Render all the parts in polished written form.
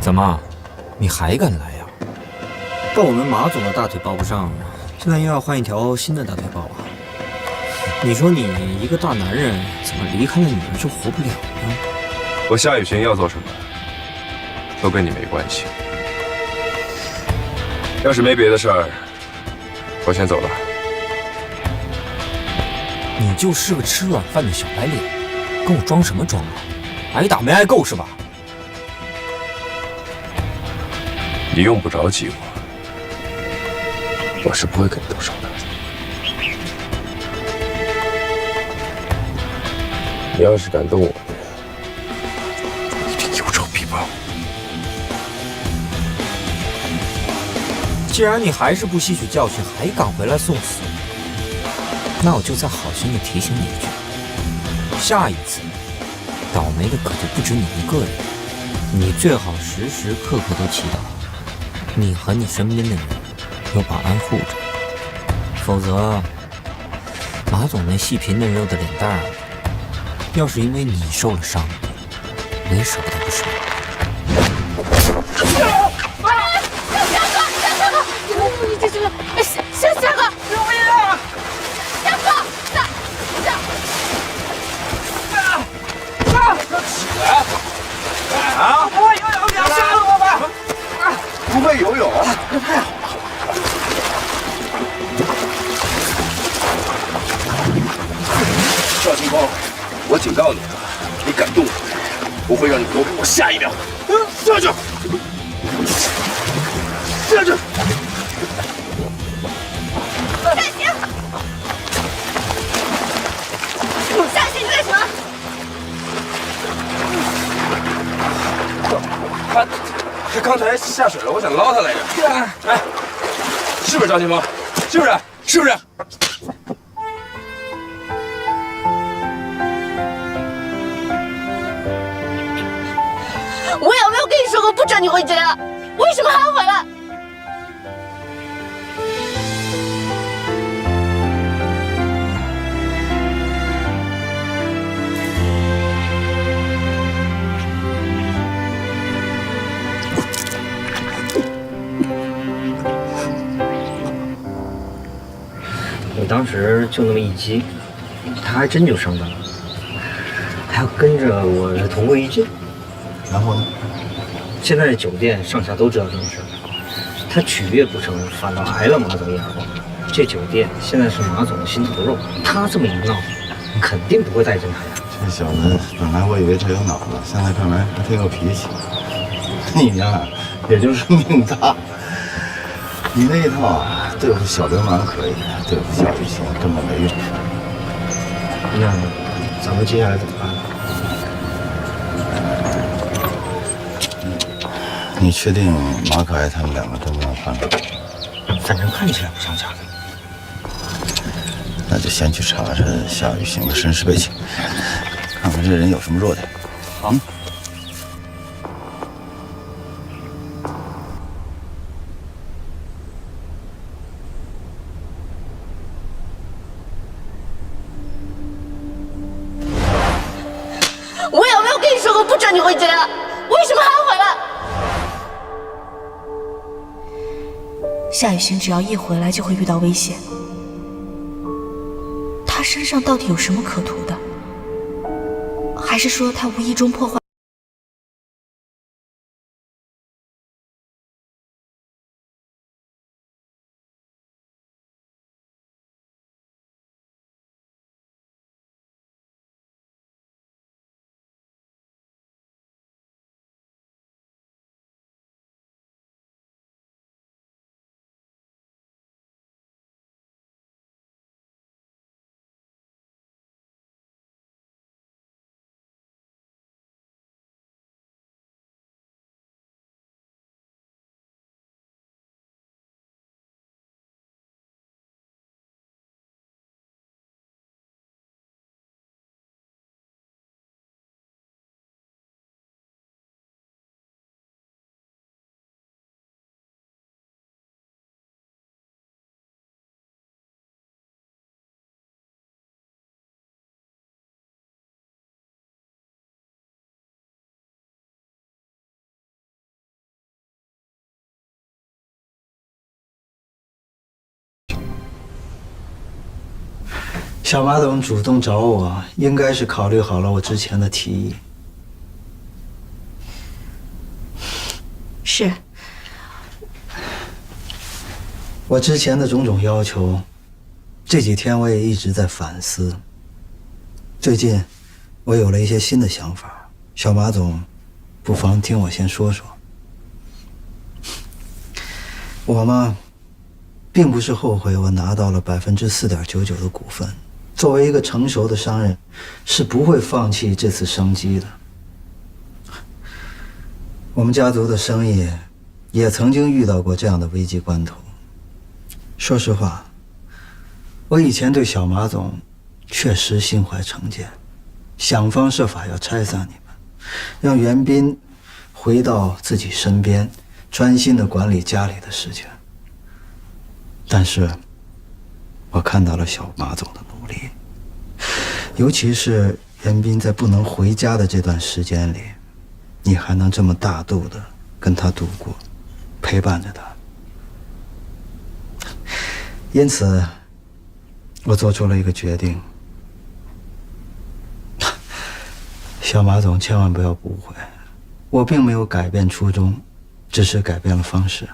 怎么，你还敢来呀？抱我们马总的大腿抱不上，现在又要换一条新的大腿抱啊！你说你一个大男人，怎么离开了女儿就活不了呢？我夏雨晴要做什么，都跟你没关系。要是没别的事儿，我先走了。你就是个吃软饭的小白脸，跟我装什么装啊？挨打没挨够是吧？你用不着激我是不会跟你动手的。你要是敢动我，你这有仇必报。既然你还是不吸取教训，还敢回来送死，那我就再好心的提醒你一句，下一次倒霉的可就不止你一个人。你最好时时刻刻都祈祷，你和你身边的人有保安护着，否则马总那细皮嫩肉的脸蛋儿，要是因为你受了伤，我也舍不得不说。夏哥，救命啊！夏哥，啊！不会游泳，你要杀了我吧？不会游泳，那太好了。赵清风，我警告你，你敢动我，我会让你多给我下一秒。下去，下去。夏行，你干什么？他刚才下水了，我想捞他来着。哎，是不是赵清风？是不是？是不是？我有没有跟你说过不准你回家？为什么还要回来？我当时就那么一击，他还真就上当了，还要跟着我同归于尽。然后呢？现在酒店上下都知道这种事，他取悦不成，反倒挨了马总一耳光。这酒店现在是马总的心头肉，他这么一闹，肯定不会待见他呀。这小子本来我以为他有脑子，现在看来还挺有脾气。你呀，也就是命大。你那一套啊，对付小流氓可以，对付夏雨晴根本没用。那咱们接下来怎么办？你确定马可爱他们两个都没有犯案？反正看起来不像假的。那就先去查查夏雨晴的身世背景，看看这人有什么弱点。好。我有没有跟你说过不准你回家？为什么还要回来？夏雨晴只要一回来就会遇到危险，她身上到底有什么可图的？还是说她无意中破坏？小马总主动找我，应该是考虑好了我之前的提议。是。我之前的种种要求，这几天我也一直在反思。最近，我有了一些新的想法，小马总，不妨听我先说说。我嘛，并不是后悔我拿到了4.99%的股份。作为一个成熟的商人，是不会放弃这次商机的。我们家族的生意也曾经遇到过这样的危机关头。说实话，我以前对小马总确实心怀成见，想方设法要拆散你们，让袁斌回到自己身边，专心地管理家里的事情。但是，我看到了小马总的努力，尤其是袁斌在不能回家的这段时间里，你还能这么大度地跟他度过，陪伴着他。因此，我做出了一个决定。小马总千万不要误会，我并没有改变初衷，只是改变了方式。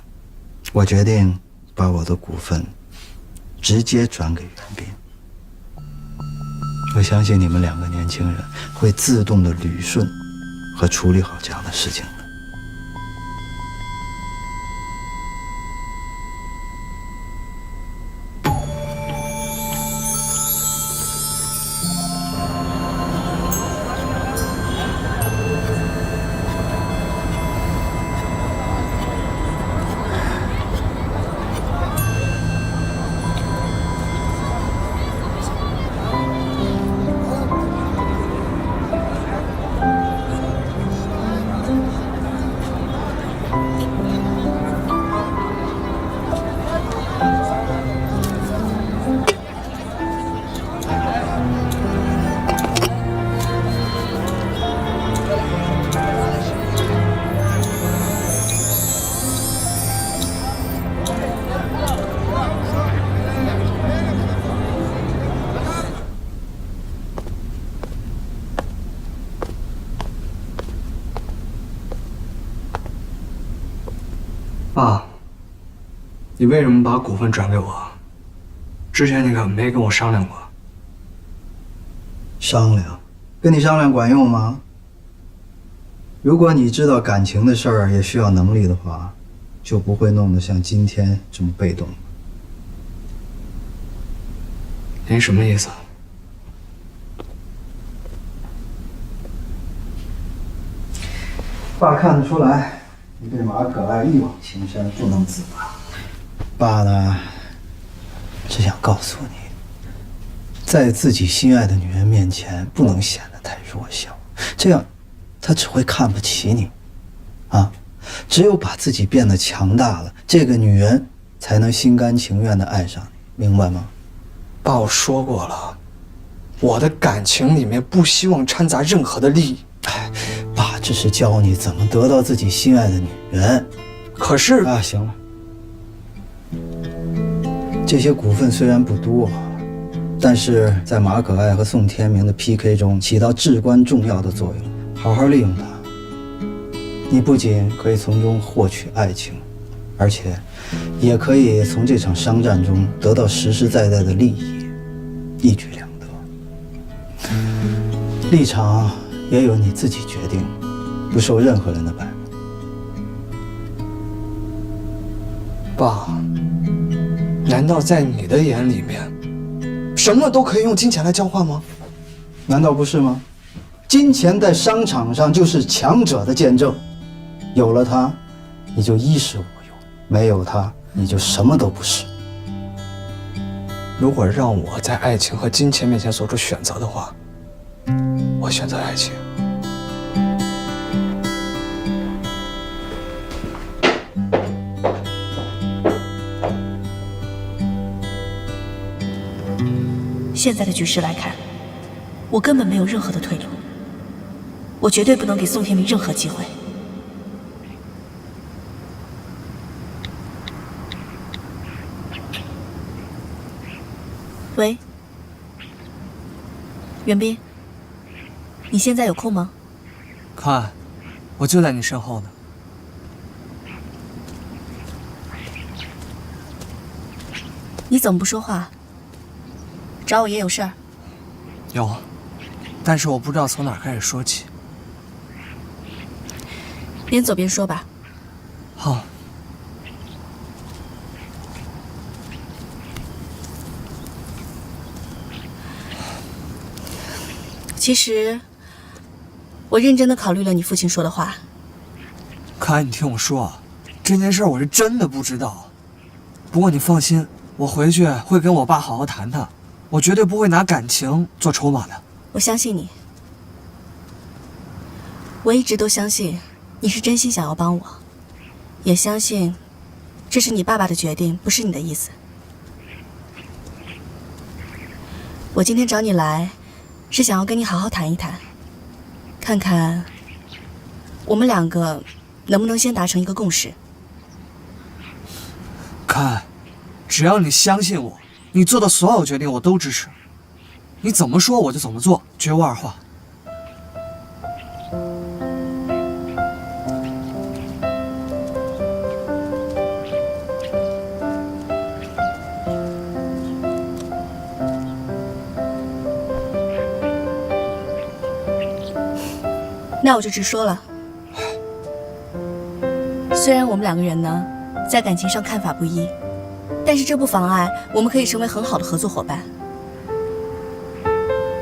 我决定把我的股份直接转给袁斌。我相信你们2个年轻人会自动的捋顺和处理好这样的事情的。爸，你为什么把股份转给我？之前你可没跟我商量过。商量？跟你商量管用吗？如果你知道感情的事儿也需要能力的话，就不会弄得像今天这么被动。您什么意思？爸看得出来，你对马可爱一往情深，不能自拔。爸呢，只想告诉你，在自己心爱的女人面前，不能显得太弱小，这样，她只会看不起你。啊，只有把自己变得强大了，这个女人才能心甘情愿地爱上你，明白吗？爸，我说过了，我的感情里面不希望掺杂任何的利益。爸只是教你怎么得到自己心爱的女人。可是啊，行了，这些股份虽然不多，但是在马可爱和宋天明的 PK 中起到至关重要的作用。好好利用它，你不仅可以从中获取爱情，而且也可以从这场商战中得到实实在在的利益，一举两得。立场也由你自己决定，不受任何人的摆布。爸，难道在你的眼里面，什么都可以用金钱来交换吗？难道不是吗？金钱在商场上就是强者的见证，有了它，你就衣食无忧；没有它，你就什么都不是。如果让我在爱情和金钱面前做出选择的话，我选择爱情。现在的局势来看，我根本没有任何的退路，我绝对不能给宋天明任何机会。喂，袁斌，你现在有空吗？看，我就在你身后呢。你怎么不说话？找我也有事儿？有，但是我不知道从哪儿开始说起。边走边说吧。好。其实，我认真的考虑了你父亲说的话。看，你听我说啊，这件事我是真的不知道。不过你放心，我回去会跟我爸好好谈谈，我绝对不会拿感情做筹码的。我相信你，我一直都相信你是真心想要帮我，也相信这是你爸爸的决定，不是你的意思。我今天找你来，是想要跟你好好谈一谈，看看我们两个能不能先达成一个共识。看，只要你相信我，你做的所有决定我都支持。你怎么说我就怎么做，绝无二话。那我就直说了，虽然我们两个人呢，在感情上看法不一，但是这不妨碍我们可以成为很好的合作伙伴。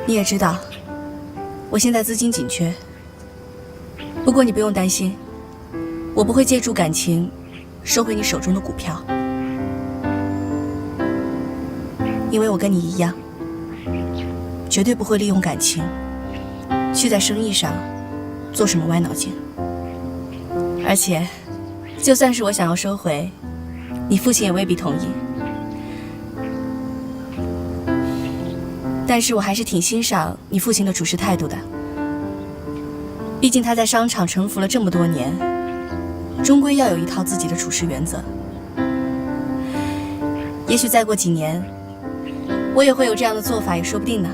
你也知道，我现在资金紧缺，不过你不用担心，我不会借助感情收回你手中的股票，因为我跟你一样，绝对不会利用感情去在生意上做什么歪脑筋。而且，就算是我想要收回，你父亲也未必同意。但是我还是挺欣赏你父亲的处事态度的，毕竟他在商场沉浮了这么多年，终归要有一套自己的处事原则。也许再过几年，我也会有这样的做法，也说不定呢。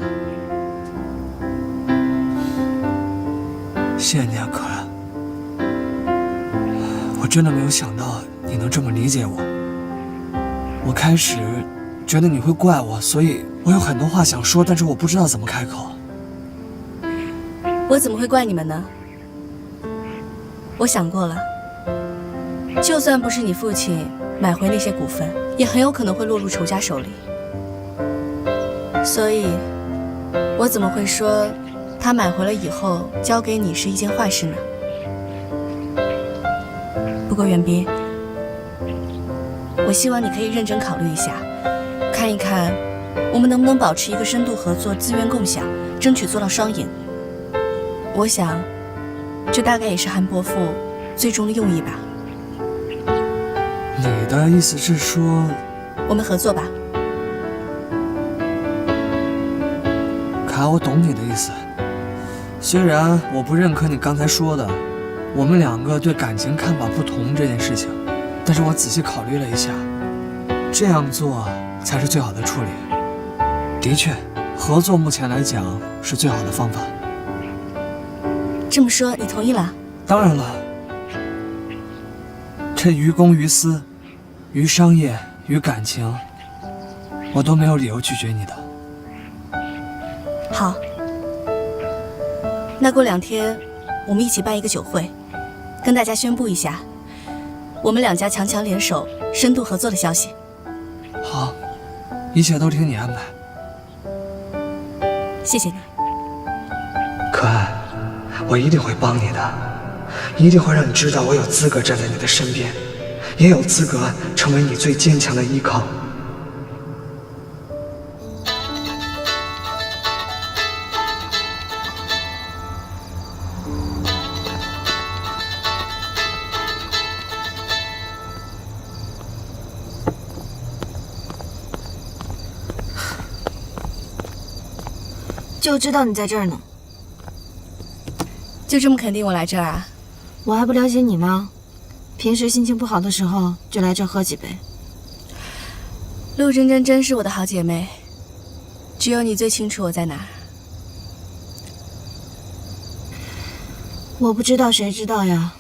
谢谢你啊，可爱。我真的没有想到你能这么理解我。我开始觉得你会怪我，所以我有很多话想说，但是我不知道怎么开口。我怎么会怪你们呢？我想过了，就算不是你父亲买回那些股份，也很有可能会落入仇家手里。所以，我怎么会说他买回了以后交给你是一件坏事呢？不过袁斌，我希望你可以认真考虑一下，看一看我们能不能保持一个深度合作、资源共享，争取做到双赢。我想，这大概也是韩伯父最终的用意吧。你的意思是说，我们合作吧？卡，我懂你的意思。虽然我不认可你刚才说的我们两个对感情看法不同这件事情，但是我仔细考虑了一下，这样做才是最好的处理。的确，合作目前来讲是最好的方法。这么说，你同意了？当然了，这于公于私、于商业、于感情，我都没有理由拒绝你的。好，那过2天我们一起办一个酒会，跟大家宣布一下我们两家强强联手、深度合作的消息。好，一切都听你安排。谢谢你，可爱，我一定会帮你的，一定会让你知道我有资格站在你的身边，也有资格成为你最坚强的依靠。就知道你在这儿呢。就这么肯定我来这儿啊？我还不了解你吗？平时心情不好的时候就来这儿喝几杯。陆真真真是我的好姐妹，只有你最清楚我在哪儿。我不知道，谁知道呀？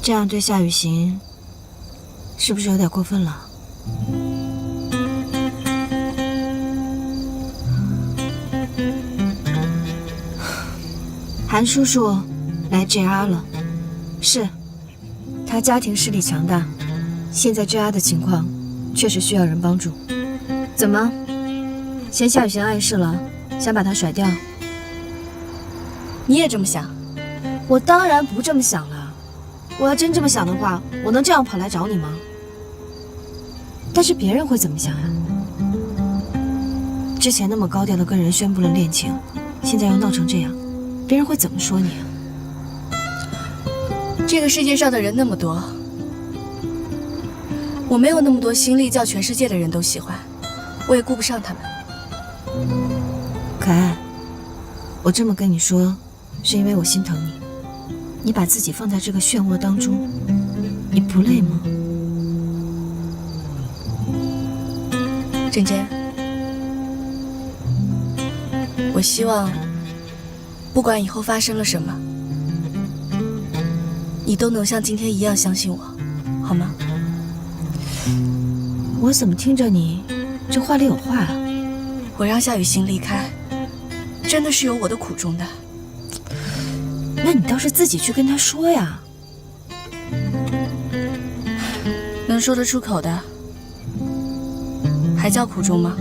这样对夏雨行，是不是有点过分了？韩叔叔来 JR 了，是，他家庭势力强大，现在 JR 的情况确实需要人帮助。怎么，嫌夏雨行碍事了，想把他甩掉？你也这么想？我当然不这么想了。我要真这么想的话，我能这样跑来找你吗？但是别人会怎么想呀？之前那么高调的跟人宣布了恋情，现在又闹成这样，别人会怎么说你啊？这个世界上的人那么多，我没有那么多心力叫全世界的人都喜欢，我也顾不上他们。可爱，我这么跟你说，是因为我心疼你。你把自己放在这个漩涡当中，你不累吗？珍珍，我希望不管以后发生了什么，你都能像今天一样相信我，好吗？我怎么听着你这话里有话啊？我让夏雨行离开，真的是有我的苦衷的。那你倒是自己去跟他说呀。能说得出口的，还叫苦衷吗？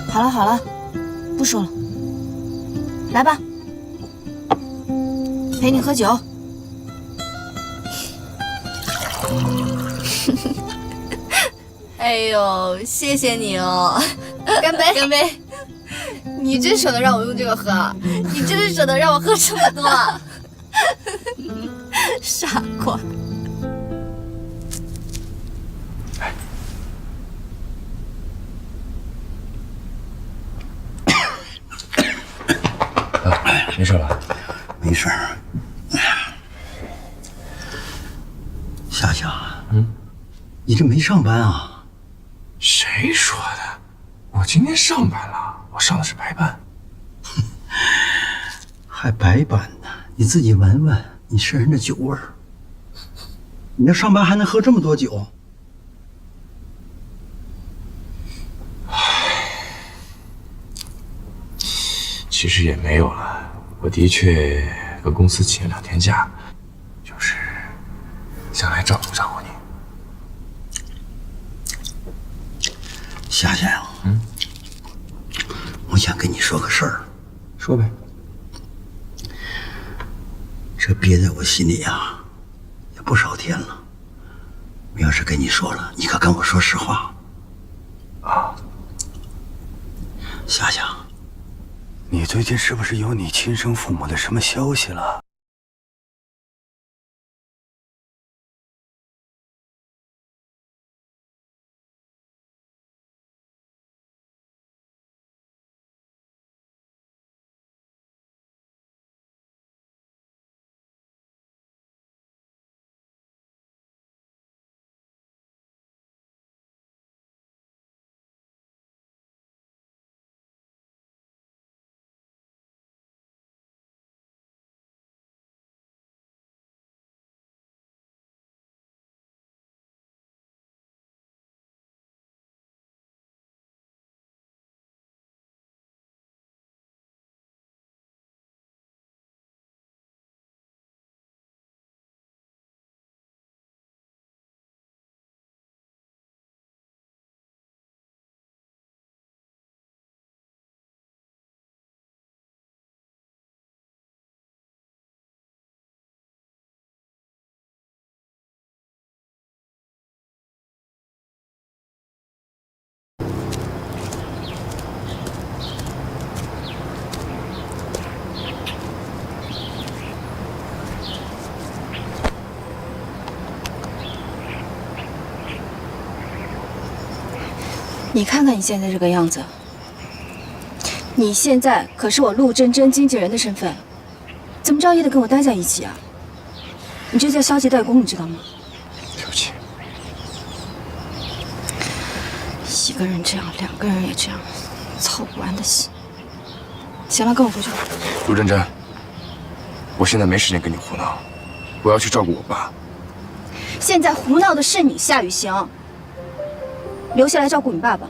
好了好了，不说了，来吧，陪你喝酒。哎呦，谢谢你哦！干杯！干杯！你真舍得让我用这个喝啊？你真是舍得让我喝这么多啊！傻瓜！没事吧？没事儿。夏夏，你这没上班啊？谁说的？我今天上班了，我上的是白班。还白班呢？你自己闻闻你身上的酒味儿。你这上班还能喝这么多酒？其实也没有了，我的确跟公司请了2天假，就是想来照顾你。夏夏，我想跟你说个事儿。说呗。这憋在我心里呀，也不少天了。我要是跟你说了，你可跟我说实话。啊，夏夏，你最近是不是有你亲生父母的什么消息了？你看看你现在这个样子，你现在可是我陆真真经纪人的身份，怎么着也得跟我待在一起啊！你这叫消极怠工，你知道吗？对不起。个人这样，两个人也这样，操不完的心。行了，跟我回去吧。陆真真，我现在没时间跟你胡闹，我要去照顾我爸。现在胡闹的是你，夏雨行，留下来照顾你爸爸。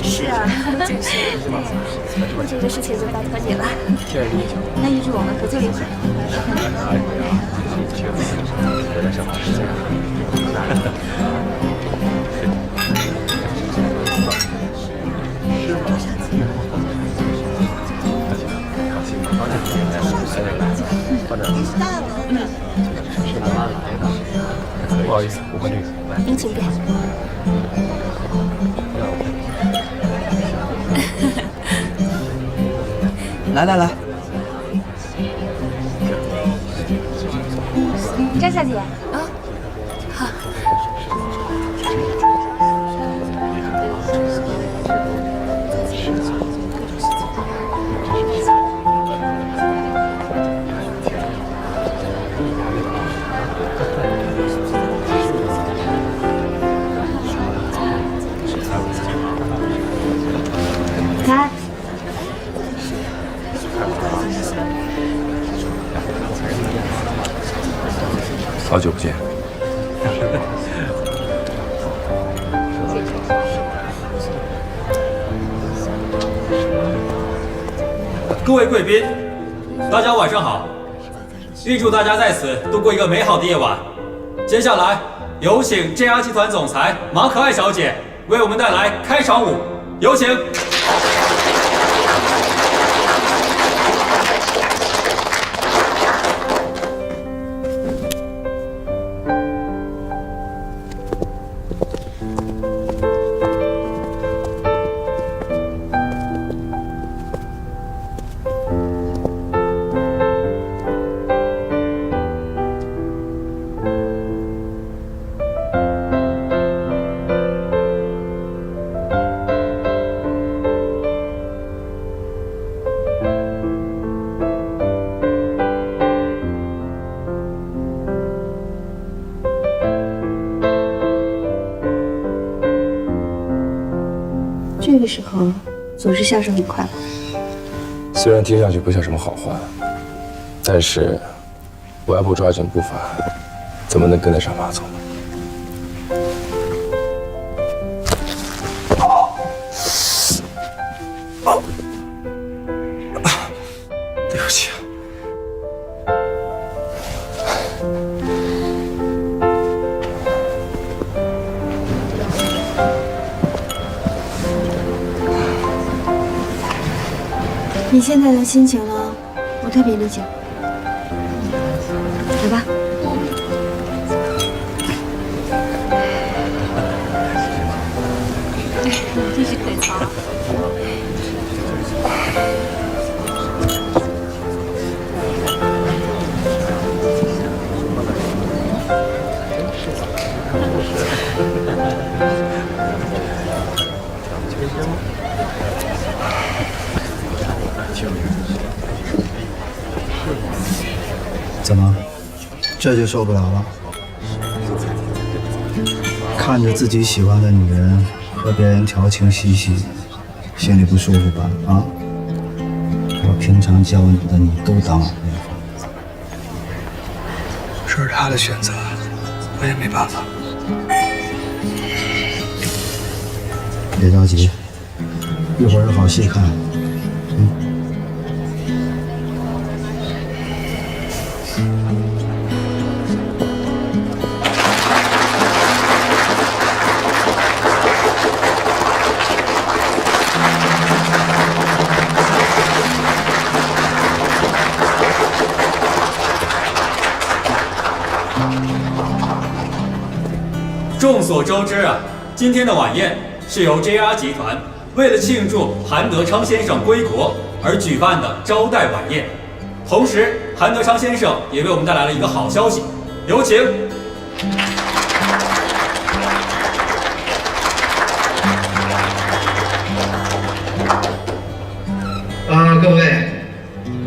是啊，这个事情就拜托你了。那预祝我们合作愉快。不好意思，我们这个。您请便。来来来，张小姐，好。来。好久不见。各位贵宾，大家晚上好！预祝大家在此度过一个美好的夜晚。接下来有请 JR 集团总裁马可爱小姐为我们带来开场舞，有请。这个时候总是笑声很快乐。虽然听上去不像什么好话，但是我要不抓紧步伐，怎么能跟得上马总？对不起。你现在的心情呢，我特别理解。来吧。这是可操。怎么，这就受不了了？看着自己喜欢的女人和别人调情嬉戏，心里不舒服吧？啊？我平常教你的，你都当耳边风。这是他的选择，我也没办法。别着急，一会儿有好戏看。众所周知啊，今天的晚宴是由 JR 集团为了庆祝韩德昌先生归国而举办的招待晚宴。同时，韩德昌先生也为我们带来了一个好消息，有请。各位，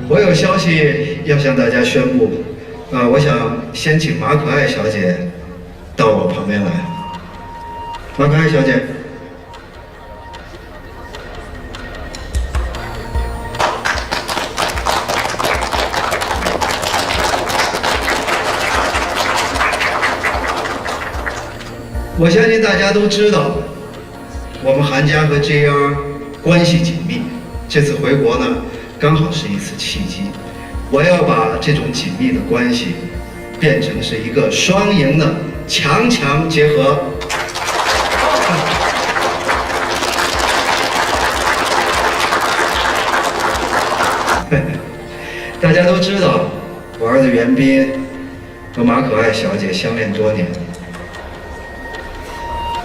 我有消息要向大家宣布。我想先请马可爱小姐到我旁边来。马可爱小姐。我相信大家都知道，我们韩家和 JR 关系紧密。这次回国呢，刚好是一次契机。我要把这种紧密的关系变成是一个双赢的强强结合。大家都知道，我儿子袁彬和马可爱小姐相恋多年。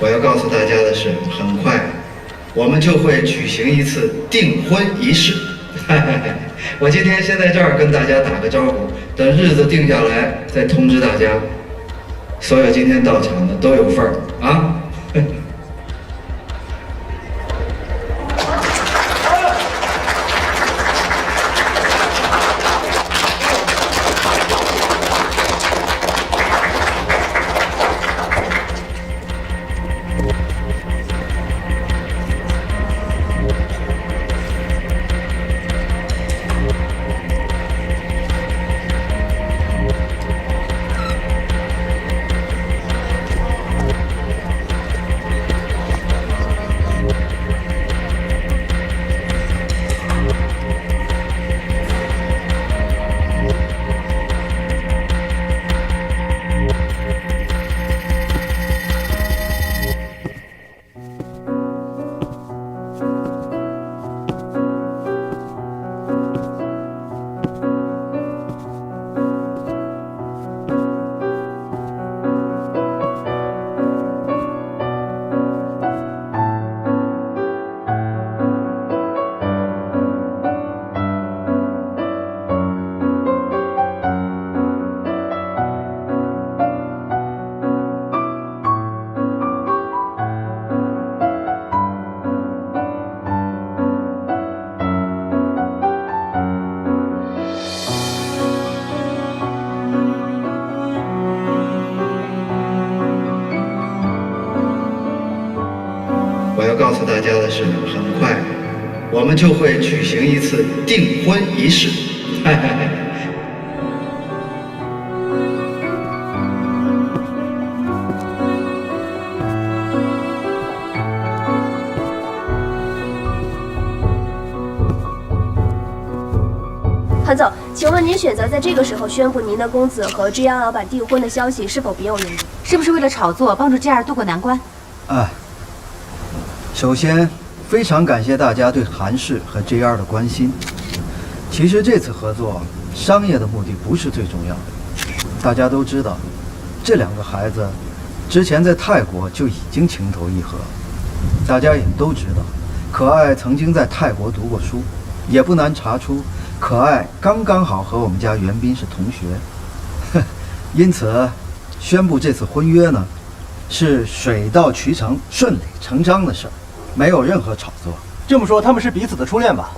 我要告诉大家的是，很快我们就会举行一次订婚仪式。我今天先在这儿跟大家打个招呼，等日子定下来再通知大家。所有今天到场的都有份儿啊！我要告诉大家的是，很快我们就会举行一次订婚仪式。韩总，请问您选择在这个时候宣布您的公子和 JR 老板订婚的消息，是否别有原因？是不是为了炒作，帮助 JR 渡过难关？首先，非常感谢大家对韩氏和 JR 的关心。其实这次合作，商业的目的不是最重要的。大家都知道，这两个孩子之前在泰国就已经情投意合。大家也都知道，可爱曾经在泰国读过书，也不难查出，可爱刚刚好和我们家袁彬是同学。因此，宣布这次婚约呢，是水到渠成、顺理成章的事儿。没有任何炒作。这么说，他们是彼此的初恋吧？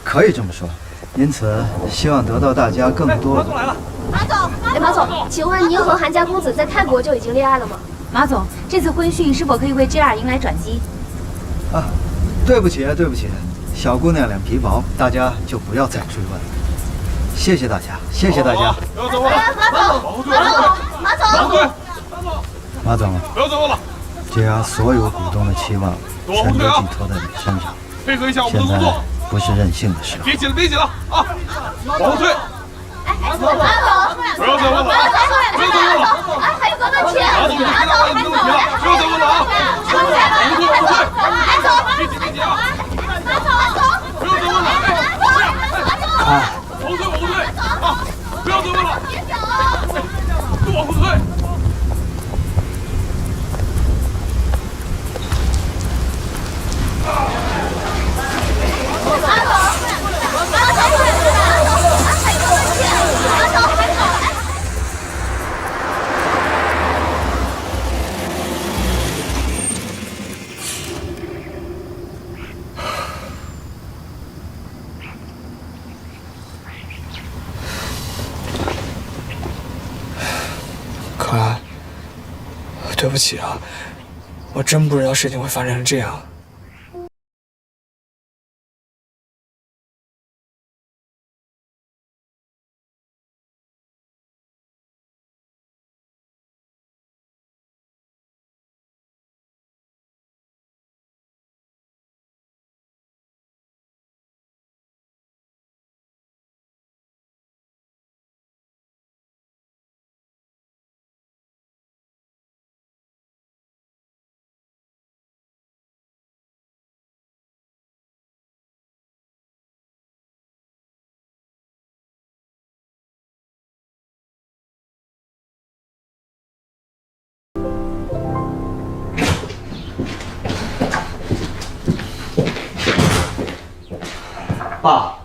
可以这么说。因此，希望得到大家更多。马总来了。马总，马总，请问您和韩家公子在泰国就已经恋爱了吗？马总，这次婚讯是否可以为 JR 迎来转机？啊，对不起，小姑娘脸皮薄，大家就不要再追问了。谢谢大家，谢谢大家。不要走了，马总，不要走了。JR 所有股东的期望全都寄托在你身上，配合一下我们的现在工作。不是任性的时候。别挤了啊！往后退。马总，不要再问了，不要再问了。还有个问题，马总，别再问你的问题了，不要再问了啊！往后退，别挤啊！不要再问了，往后退啊！不要再问了，都往后退。可安，对不起啊，我真不知道事情会发展成这样。爸，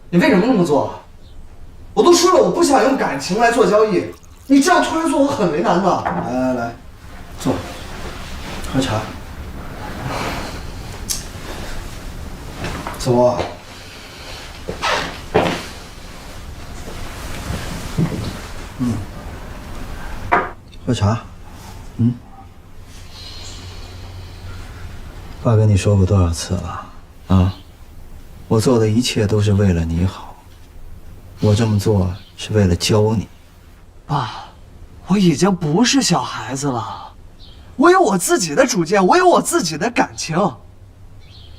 你为什么那么做？我都说了，我不想用感情来做交易，你这样突然做，我很为难的。来，坐，喝茶。坐。喝茶。爸跟你说过多少次了啊？我做的一切都是为了你好，我这么做是为了教你。爸，我已经不是小孩子了，我有我自己的主见，我有我自己的感情。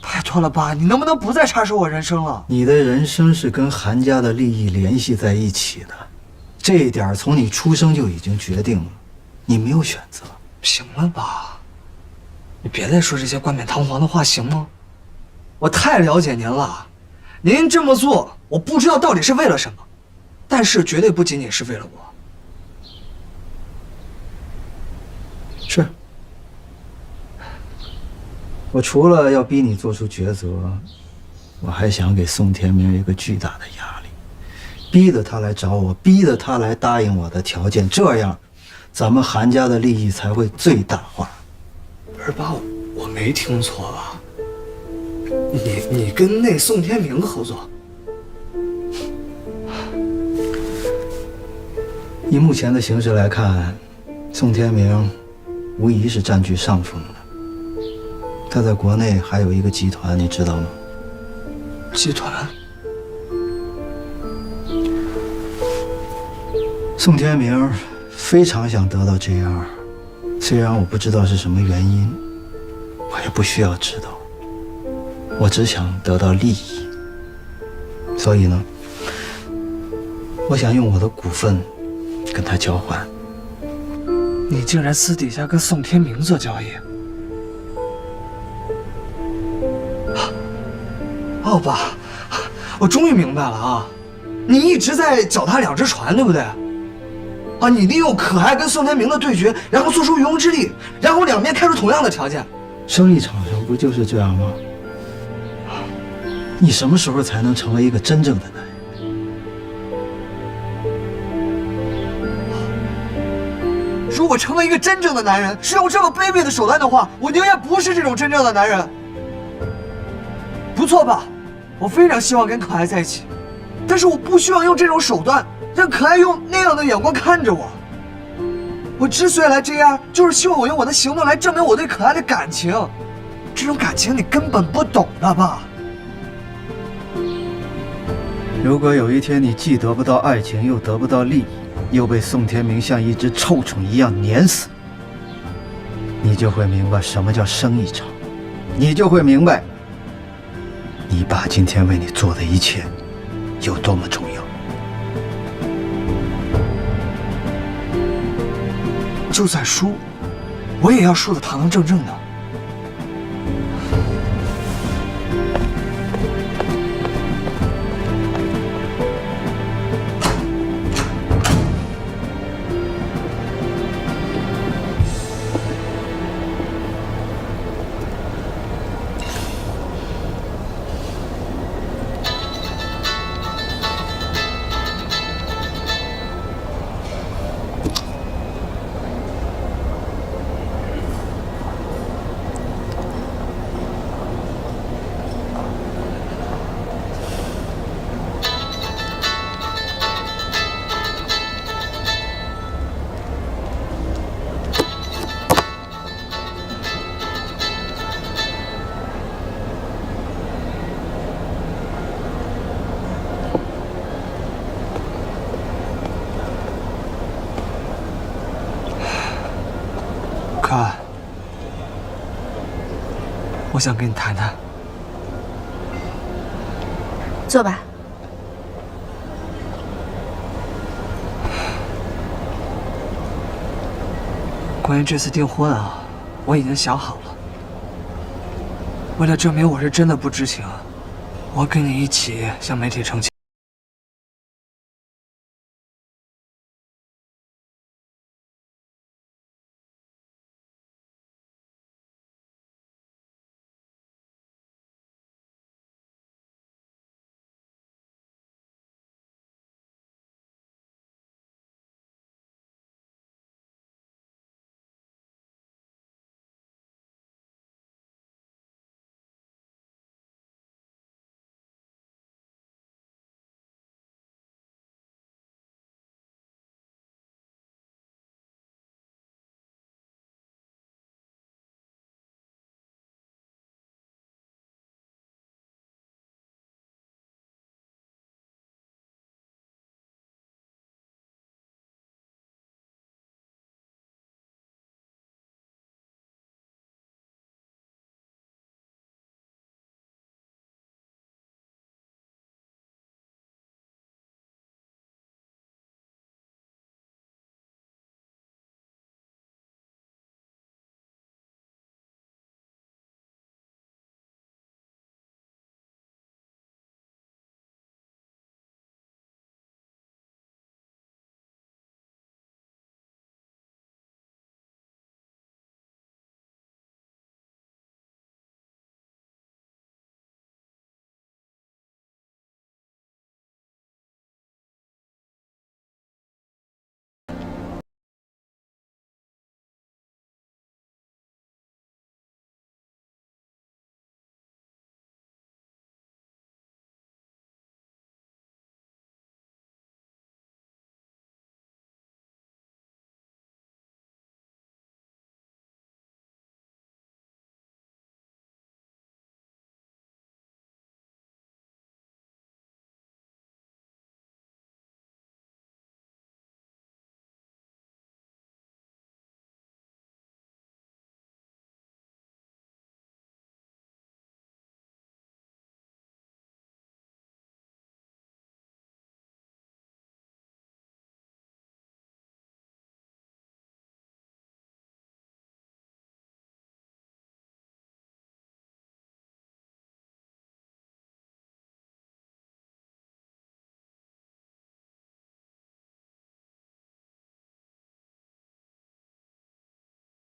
拜托了，爸，你能不能不再插手我人生了？你的人生是跟韩家的利益联系在一起的，这一点从你出生就已经决定了，你没有选择。行了，爸，你别再说这些冠冕堂皇的话，行吗？我太了解您了，您这么做，我不知道到底是为了什么，但是绝对不仅仅是为了我。是，我除了要逼你做出抉择，我还想给宋天明一个巨大的压力，逼着他来找我，逼着他来答应我的条件，这样，咱们韩家的利益才会最大化。不是爸，我没听错吧？你跟那宋天明合作？以目前的形势来看，宋天明无疑是占据上风的。他在国内还有一个集团，你知道吗？集团？宋天明非常想得到 JR， 虽然我不知道是什么原因，我也不需要知道，我只想得到利益。所以呢，我想用我的股份跟他交换。你竟然私底下跟宋天明做交易？哦，爸，我终于明白了啊！你一直在脚踏两只船，对不对？啊，你利用可爱跟宋天明的对决，然后做出渔翁之利，然后两边开出同样的条件。生意场上不就是这样吗？你什么时候才能成为一个真正的男人？如果成为一个真正的男人是用这么卑微的手段的话，我宁愿不是这种真正的男人。不错吧？我非常希望跟可爱在一起，但是我不需要用这种手段让可爱用那样的眼光看着我。我之所以来JR，就是希望我用我的行动来证明我对可爱的感情。这种感情你根本不懂的吧？如果有一天你既得不到爱情，又得不到利益，又被宋天明像一只臭虫一样碾死，你就会明白什么叫生意场，你就会明白你爸今天为你做的一切有多么重要。就算输，我也要输得堂堂正正的。可爱，我想跟你谈谈。坐吧。关于这次订婚啊，我已经想好了。为了证明我是真的不知情，我跟你一起向媒体澄清。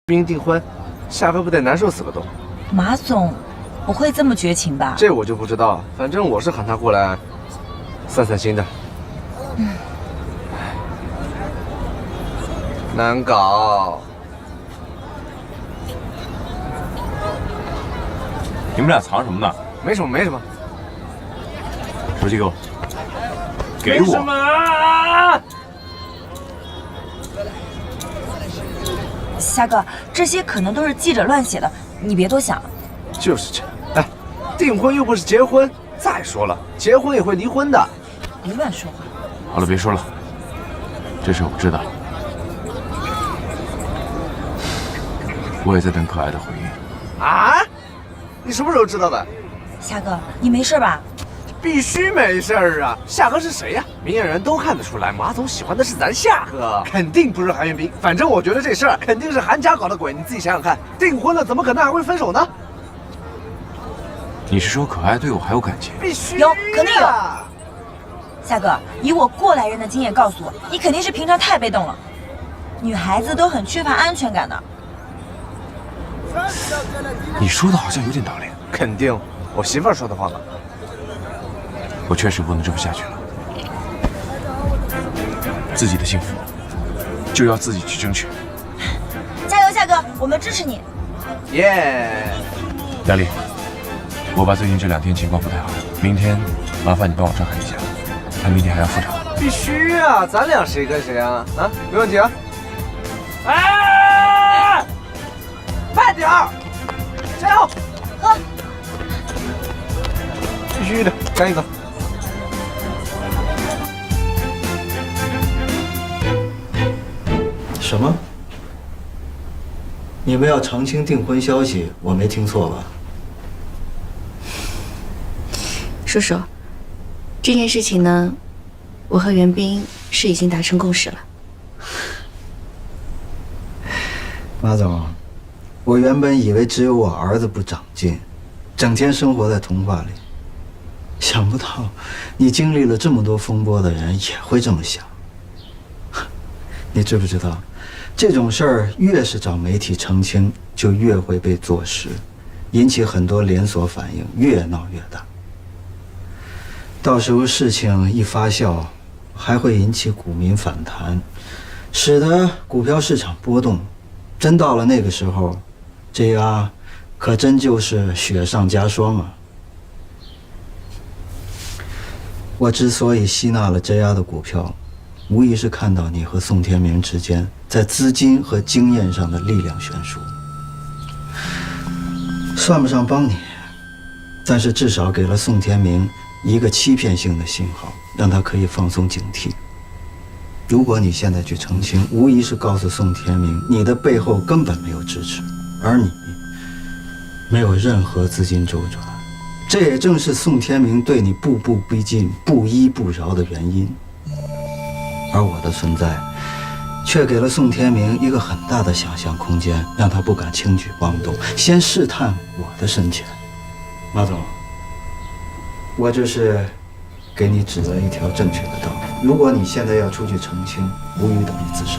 兵订婚，下回不得难受死个都。马总不会这么绝情吧？这我就不知道，反正我是喊他过来散散心的。难搞。你们俩藏什么呢？没什么，没什么。手机给我，给我。什么啊？夏哥，这些可能都是记者乱写的，你别多想。就是这样。哎，订婚又不是结婚。再说了，结婚也会离婚的。别乱说话。好了，别说了，这事我知道。我也在等可爱的回应。啊？你什么时候知道的？夏哥，你没事吧？必须没事儿啊！夏哥是谁呀？明眼人都看得出来，马总喜欢的是咱夏哥，肯定不是韩元彬。反正我觉得这事儿肯定是韩家搞的鬼。你自己想想看，订婚了怎么可能还会分手呢？你是说可爱对我还有感情？必须有，肯定有。夏哥，以我过来人的经验告诉我，你肯定是平常太被动了。女孩子都很缺乏安全感的。你说的好像有点道理。肯定，我媳妇儿说的话吧。我确实不能这么下去了。自己的幸福就要自己去争取。加油，夏哥，我们支持你。耶！亚丽，我爸最近这2天情况不太好，明天麻烦你帮我照看一下，他明天还要复查。必须啊，咱俩谁跟谁啊？啊，没问题啊。哎，快点儿，加油！喝。必须的，干一个。什么？你们要澄清订婚消息，我没听错吧？叔叔，这件事情呢，我和袁彬是已经达成共识了。马总，我原本以为只有我儿子不长进，整天生活在童话里，想不到你经历了这么多风波的人也会这么想。你知不知道，这种事儿越是找媒体澄清，就越会被坐实，引起很多连锁反应，越闹越大。到时候事情一发酵，还会引起股民反弹，使得股票市场波动。真到了那个时候，JR可真就是雪上加霜啊！我之所以吸纳了 JR 的股票，无疑是看到你和宋天明之间在资金和经验上的力量悬殊。算不上帮你，但是至少给了宋天明一个欺骗性的信号，让他可以放松警惕。如果你现在去澄清，无疑是告诉宋天明，你的背后根本没有支持，而你没有任何资金周转。这也正是宋天明对你步步逼近、不依不饶的原因。而我的存在，却给了宋天明一个很大的想象空间，让他不敢轻举妄动，先试探我的深浅。马总，我这是给你指了一条正确的道路。如果你现在要出去澄清，无疑等于自杀。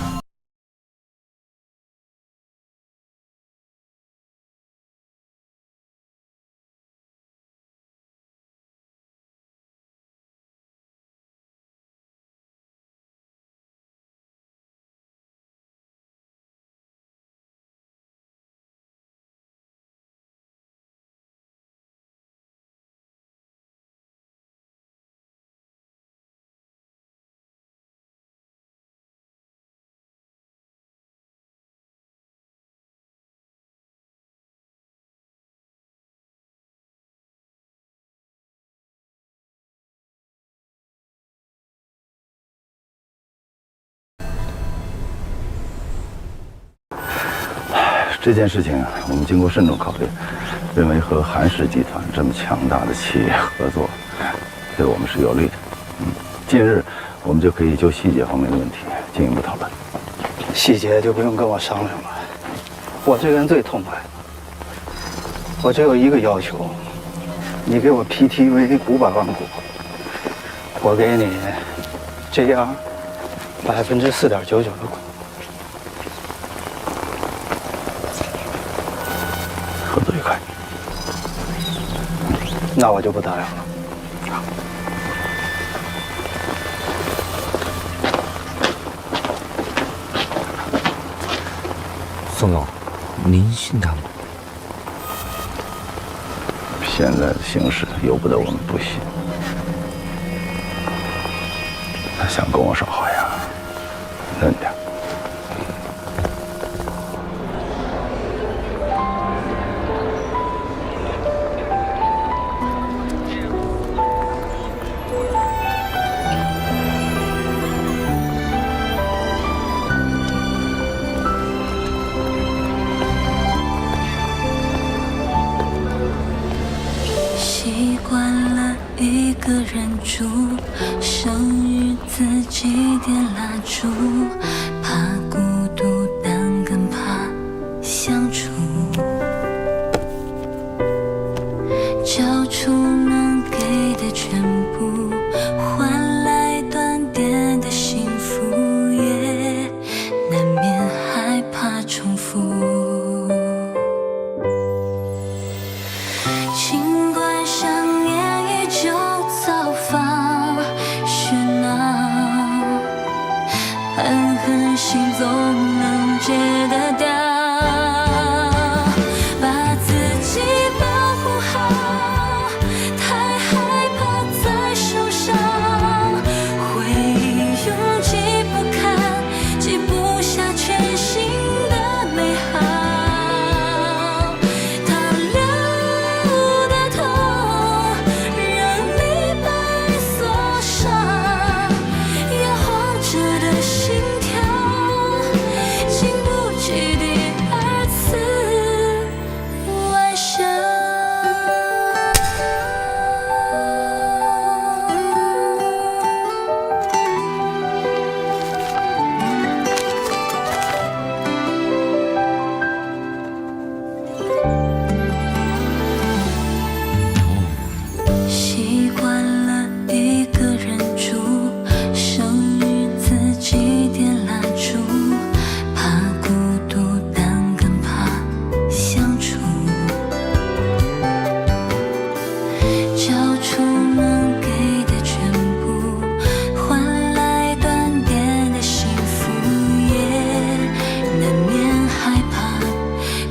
这件事情我们经过慎重考虑，认为和韩氏集团这么强大的企业合作，对我们是有利的。近日我们就可以就细节方面的问题进一步讨论。细节就不用跟我商量了，我这个人最痛快。我只有一个要求，你给我 PTV 500万股，我给你 JR4.99%的股。合作愉快。那我就不打扰了。宋总，您信他吗？现在的形势由不得我们不信。他想跟我耍花样，嫩点。习惯了一个人住，生日自己点蜡烛，怕孤独，但更怕相处。交出能给的全部，换来短点的幸福，也难免害怕重复。尽管想念依旧早放喧闹，狠狠心总能戒得掉，把自己保护好，太害怕再受伤，回忆拥挤不堪，记不下全新的美好。习惯了一个人住，生日自己点蜡烛，怕孤独，但更怕相处。交出能给的全部，换来短点的幸福，也难免害怕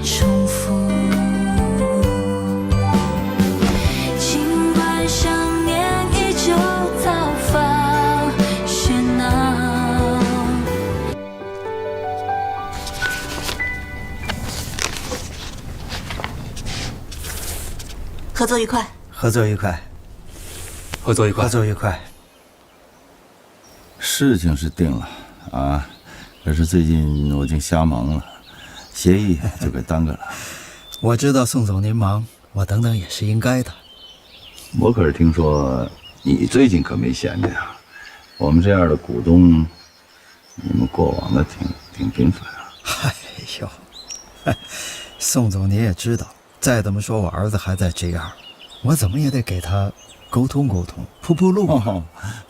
重复。尽管想念依旧早放喧闹。合作愉快。合作愉快。合作愉快。合作愉快。事情是定了啊，可是最近我竟瞎忙了，协议就给耽搁了。我知道宋总您忙，我等等也是应该的。我可是听说你最近可没闲着呀。我们这样的股东，你们过往的挺频繁啊。哎呦，宋总您也知道，再怎么说我儿子还在 JR， 我怎么也得给他沟通沟通，铺铺路嘛。哦，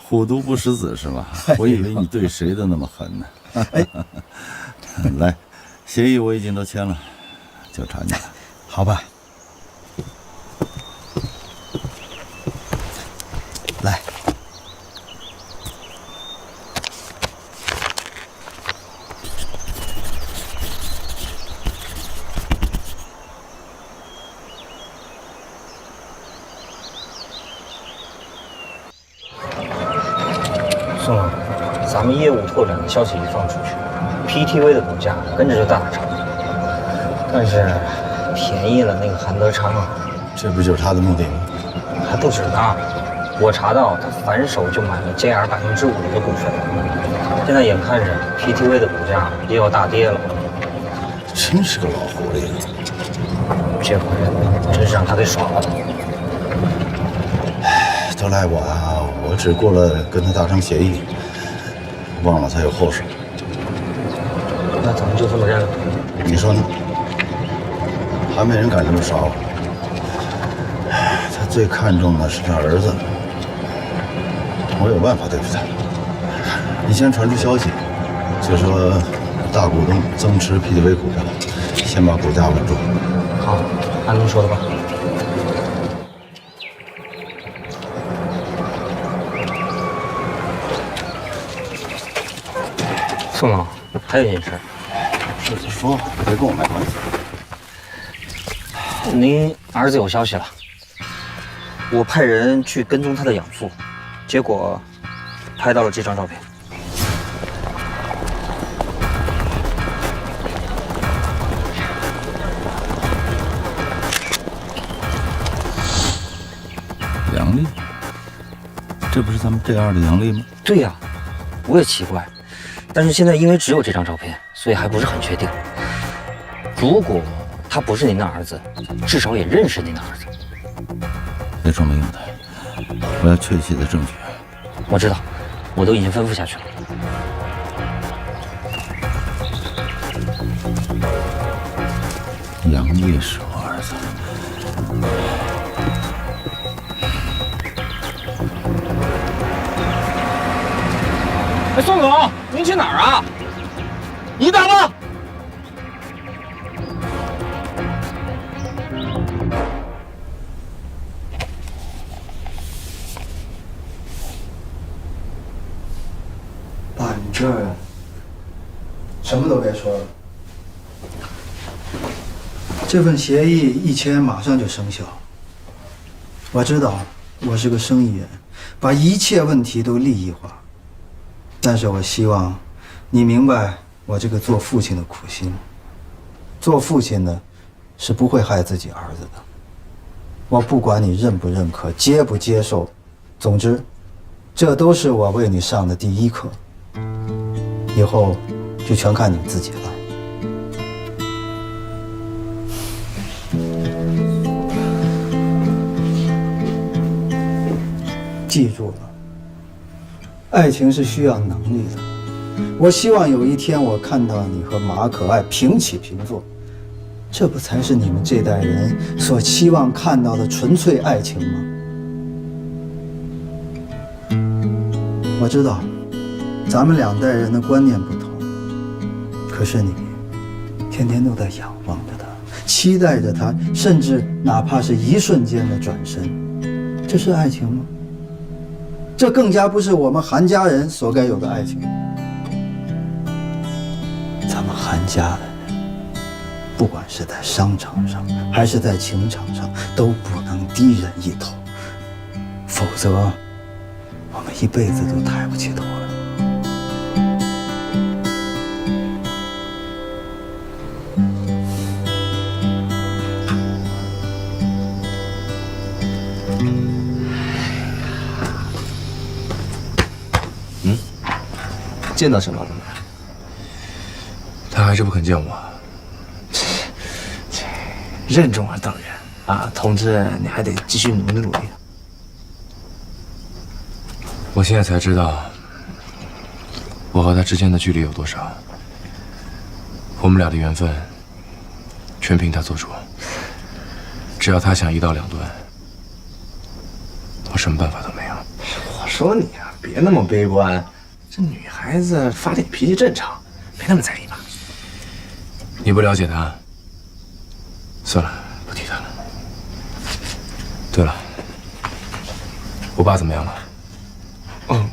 虎毒不食子是吧？我以为你对谁都那么狠呢。哎，来，协议我已经都签了，就差你了。好吧。来，宋总，咱们业务拓展的消息一放出去 ，PTV 的股价跟着就大涨。但是便宜了那个韩德昌啊，这不就是他的目的吗？还不止呢。我查到他反手就买了 JR5%的股份，现在眼看着 PTV 的股价也要大跌了。真是个老狐狸，这回真是让他给耍了。都赖我啊！我只顾了跟他达成协议，忘了他有后手。那咱们就这么认了？你说呢？还没人敢这么耍我。他最看重的是他儿子，我有办法对付他。你先传出消息，就说大股东增持 PTV 股票，先把股价稳住。好，按您说的吧。宋总，还有一件事。是就说，别跟我卖关系。您儿子有消息了，我派人去跟踪他的养父，结果拍到了这张照片。杨丽，这不是咱们JR的杨丽吗？对呀，我也奇怪，但是现在因为只有这张照片，所以还不是很确定。如果他不是您的儿子，至少也认识您的儿子。别说没用的，我要确切的证据。我知道，我都已经吩咐下去了。杨烈是我儿子。哎，宋总，您去哪儿啊？你打吗？爸，你这什么都别说了。这份协议一签马上就生效。我知道我是个生意人，把一切问题都利益化，但是我希望你明白我这个做父亲的苦心。做父亲的是不会害自己儿子的。我不管你认不认可，接不接受，总之，这都是我为你上的第一课。以后就全看你自己了。记住了，爱情是需要能力的。我希望有一天我看到你和马可爱平起平坐，这不才是你们这代人所期望看到的纯粹爱情吗？我知道，咱们两代人的观念不同，可是你天天都在仰望着他，期待着他，甚至哪怕是一瞬间的转身，这是爱情吗？这更加不是我们韩家人所该有的爱情。咱们韩家的人，不管是在商场上还是在情场上，都不能低人一头，否则我们一辈子都抬不起头来。见到沈老了没？他还是不肯见我。任重而道远啊，同志，你还得继续努力。我现在才知道，我和他之间的距离有多少。我们俩的缘分，全凭他做主。只要他想一刀两断，我什么办法都没有。我说你啊，别那么悲观。这女孩子发点脾气正常，别那么在意吧。你不了解她，算了，不提她了。对了，我爸怎么样了？嗯，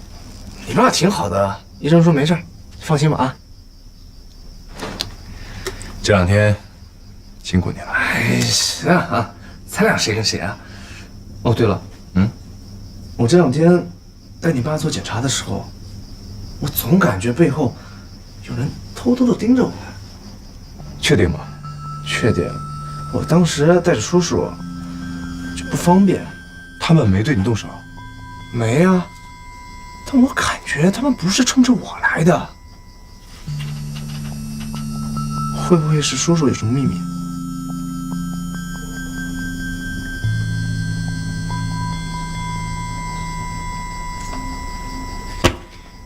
你爸挺好的，医生说没事，放心吧啊。这两天辛苦你了。哎，是啊，咱俩谁跟谁啊？哦，对了，我这两天带你爸做检查的时候，我总感觉背后有人偷偷的盯着我。确定吗？确定。我当时带着叔叔就不方便。他们没对你动手？没啊，但我感觉他们不是冲着我来的。会不会是叔叔有什么秘密？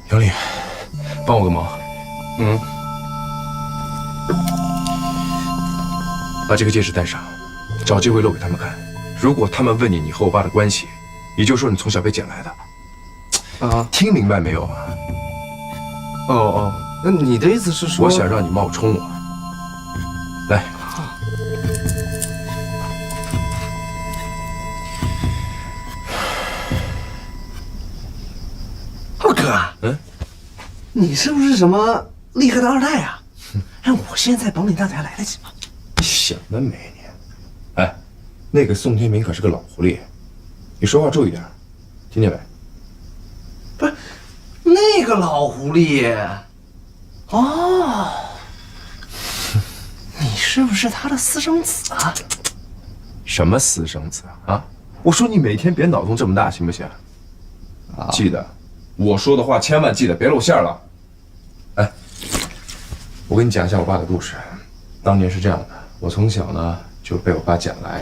杨丽，帮我个忙。把这个戒指戴上，找机会露给他们看。如果他们问你和我爸的关系，你就说你从小被捡来的。啊，听明白没有啊？哦，那你的意思是说，我想让你冒充我。来，二哥，你是不是什么厉害的二代啊？哎，我现在保你大财来得及吗？你想得美你！哎，那个宋天明可是个老狐狸，你说话注意点，听见没？不是，那个老狐狸。哦，你是不是他的私生子啊？什么私生子啊？我说你每天别脑洞这么大，行不行？记得我说的话千万记得，别露馅了。哎，我跟你讲一下我爸的故事。当年是这样的，我从小呢就被我爸捡来。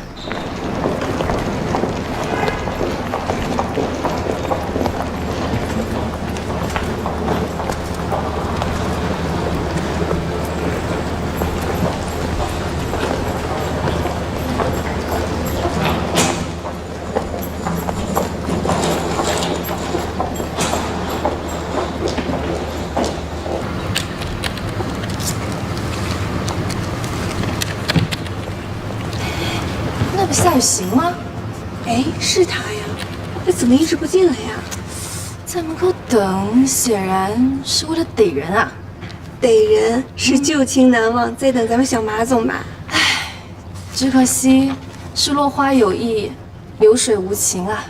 那不夏雨行吗？哎，是他呀，这怎么一直不进来呀？在门口等，显然是为了逮人啊！逮人是旧情难忘，在等咱们小马总吧？唉，只可惜是落花有意，流水无情啊！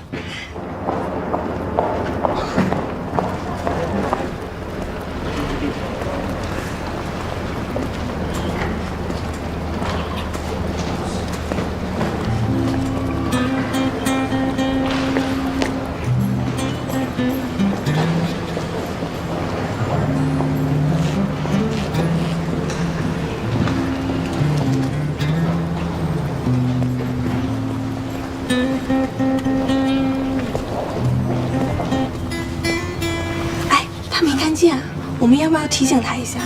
我们要不要提醒他一下？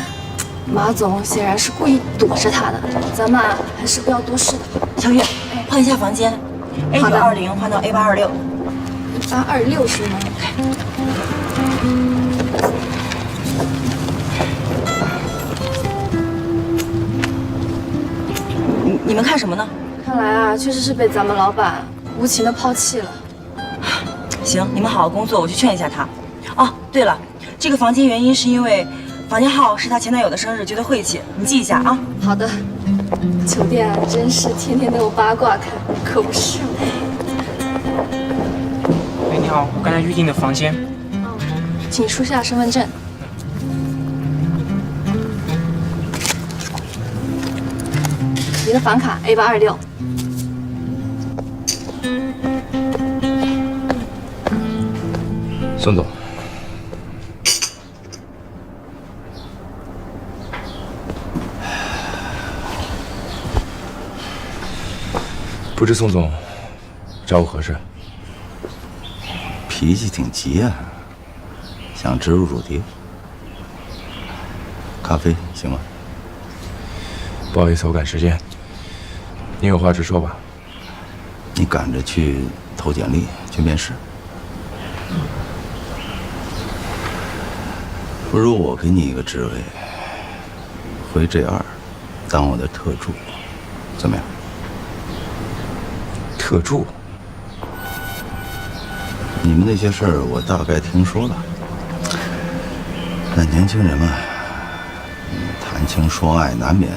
马总显然是故意躲着他的，咱们还是不要多事的。小月，换一下房间，A920换到A826。826是吗？你们看什么呢？看来啊，确实是被咱们老板无情的抛弃了。行，你们好好工作，我去劝一下他。哦，对了。这个房间原因是因为房间号是她前男友的生日，觉得晦气，你记一下啊。好的。酒店啊，真是天天都有八卦看，可不是吗？喂，你好，我刚才预订的房间。请出示下身份证。你的房卡 A826。孙总。不知宋总找我何事？脾气挺急啊，想植入主题。咖啡行吗？不好意思，我赶时间。你有话直说吧。你赶着去投简历去面试，不如我给你一个职位，回 J2 当我的特助，怎么样？特助？你们那些事儿我大概听说了。那年轻人嘛，谈情说爱难免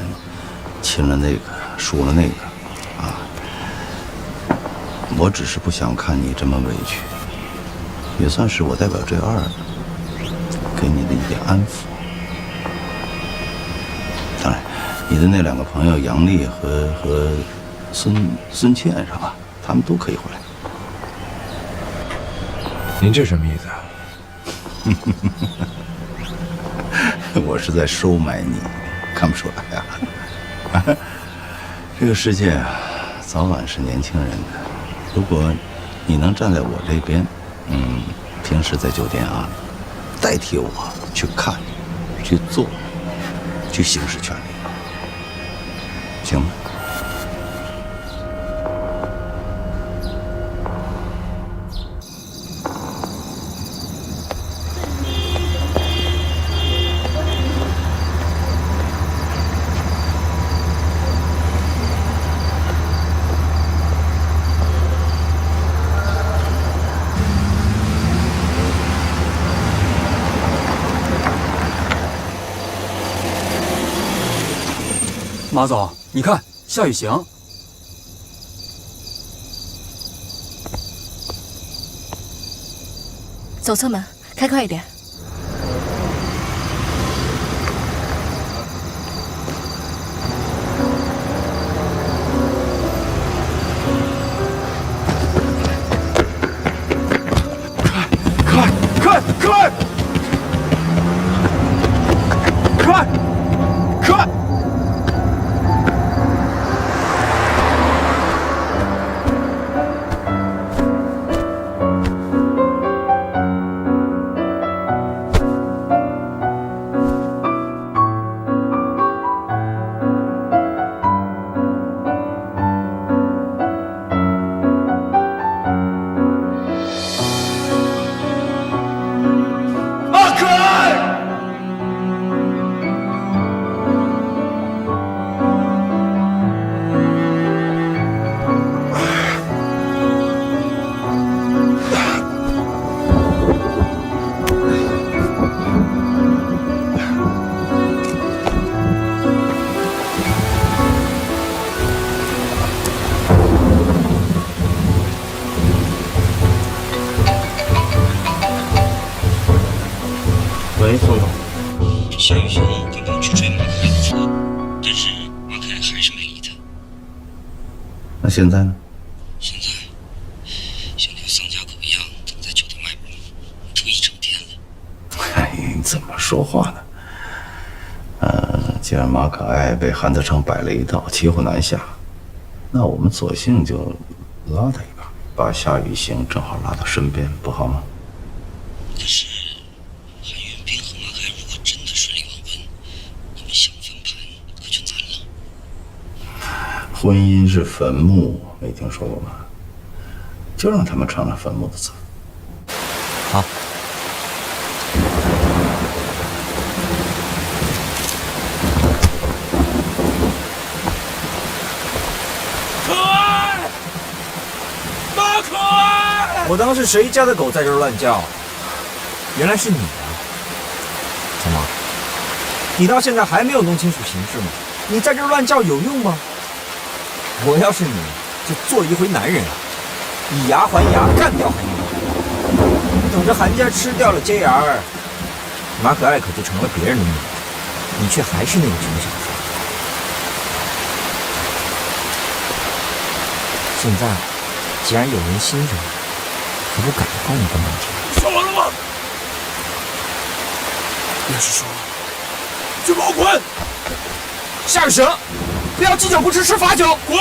亲了那个输了那个啊。我只是不想看你这么委屈，也算是我代表J2给你的一点安抚。当然，你的那两个朋友杨丽和孙倩是吧？他们都可以回来。您这什么意思啊？我是在收买你，看不出来啊？这个世界啊，早晚是年轻人的。如果你能站在我这边，平时在酒店啊，代替我去看、去做、去行使权利，行吗？马总，你看夏雨行。走侧门，开快一点。喂，宋总。夏雨欣刚刚去追马可爱的车，但是马可爱还是没理他。那现在呢？现在像条丧家狗一样等在酒店外边，都一整天了。哎，你怎么说话呢？既然马可爱被韩德成摆了一道，骑虎难下，那我们索性就拉他一把，把夏雨欣正好拉到身边，不好吗？可是韩云斌和马可爱如果真的顺利完婚，你们想翻盘可就难了。婚姻是坟墓，没听说过吗？就让他们尝尝坟墓的滋味。好。我当是谁家的狗在这儿乱叫，原来是你啊！怎么，你到现在还没有弄清楚形势吗？你在这儿乱叫有用吗？我要是你，就做一回男人，以牙还牙，干掉韩云。等着韩家吃掉了 JR， 马可爱可就成了别人的女人，你却还是那个穷小子。现在既然有人欣赏你，可不赶快一个问题？说完了吗？要是说，就给我滚！夏雨行，不要记酒不吃吃罚酒，滚！